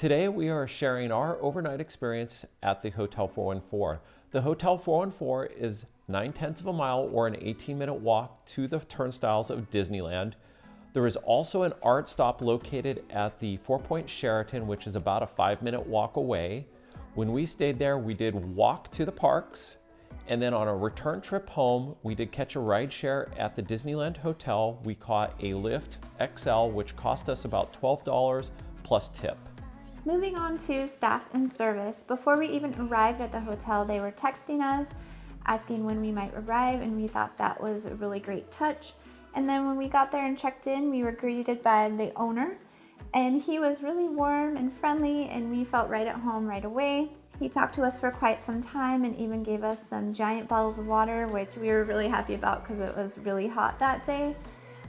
Today we are sharing our overnight experience at the Hotel 414. The Hotel 414 is 9/10 of a mile or an 18-minute walk to the turnstiles of Disneyland. There is also an art stop located at the Four Point Sheraton, which is about a 5-minute walk away. When we stayed there, we did walk to the parks, and then on a return trip home, we did catch a ride share at the Disneyland Hotel. We caught a Lyft XL, which cost us about $12 plus tip. Moving on to staff and service. Before we even arrived at the hotel, they were texting us, asking when we might arrive, and we thought that was a really great touch. And then when we got there and checked in, we were greeted by the owner, and he was really warm and friendly, and we felt right at home right away. He talked to us for quite some time and even gave us some giant bottles of water, which we were really happy about because it was really hot that day.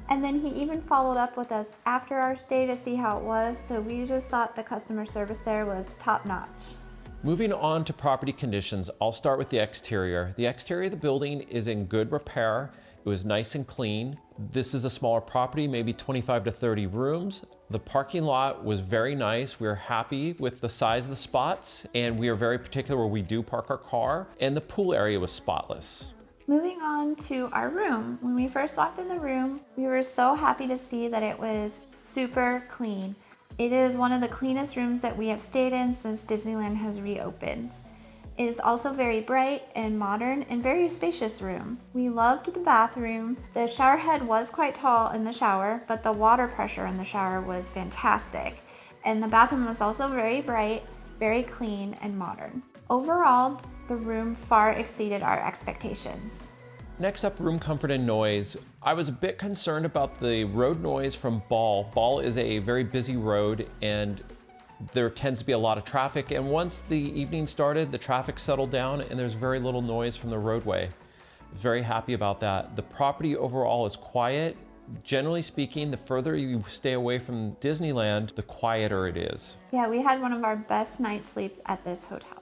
And then he even followed up with us after our stay to see how it was, so we just thought the customer service there was top notch. Moving on to property conditions, I'll start with the exterior. The exterior of the building is in good repair. It was nice and clean. This is a smaller property, maybe 25 to 30 rooms. The parking lot was very nice. We were happy with the size of the spots, and we are very particular where we do park our car, and the pool area was spotless. Moving on to our room. When we first walked in the room, we were so happy to see that it was super clean. It is one of the cleanest rooms that we have stayed in since Disneyland has reopened. It is also very bright and modern and very spacious room. We loved the bathroom. The shower head was quite tall in the shower, but the water pressure in the shower was fantastic. And the bathroom was also very bright, very clean and modern. Overall, the room far exceeded our expectations. Next up, room comfort and noise. I was a bit concerned about the road noise from Ball. Ball is a very busy road and there tends to be a lot of traffic, and once the evening started, the traffic settled down and there's very little noise from the roadway. Very happy about that. The property overall is quiet. Generally speaking, the further you stay away from Disneyland, the quieter it is. Yeah, we had one of our best night's sleep at this hotel.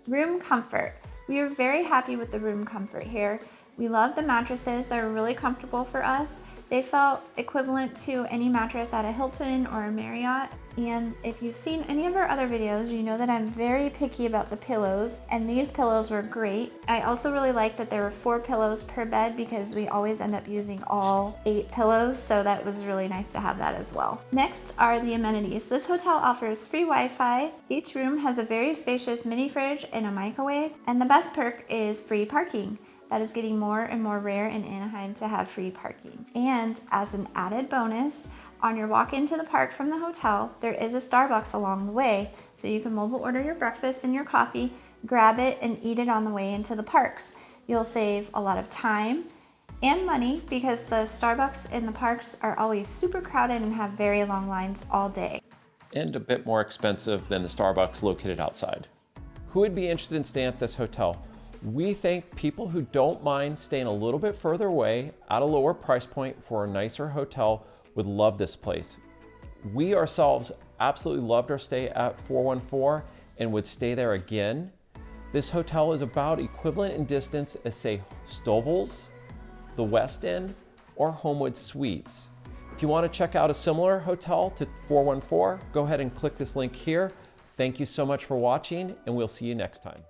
Room comfort. We are very happy with the room comfort here. We love the mattresses. They're really comfortable for us. They felt equivalent to any mattress at a Hilton or a Marriott. And if you've seen any of our other videos, you know that I'm very picky about the pillows, and these pillows were great. I also really like that there were 4 pillows per bed because we always end up using all 8 pillows, so that was really nice to have that as well. Next are the amenities. This hotel offers free Wi-Fi. Each room has a very spacious mini fridge and a microwave, and the best perk is free parking. That is getting more and more rare in Anaheim to have free parking. And as an added bonus, on your walk into the park from the hotel, there is a Starbucks along the way, so you can mobile order your breakfast and your coffee, grab it, and eat it on the way into the parks. You'll save a lot of time and money because the Starbucks in the parks are always super crowded and have very long lines all day. And a bit more expensive than the Starbucks located outside. Who would be interested in staying at this hotel? We think people who don't mind staying a little bit further away at a lower price point for a nicer hotel would love this place. We ourselves absolutely loved our stay at 414 and would stay there again. This hotel is about equivalent in distance as, say, Stovall's, the West End, or Homewood Suites. If you want to check out a similar hotel to 414, go ahead and click this link here. Thank you so much for watching, and we'll see you next time.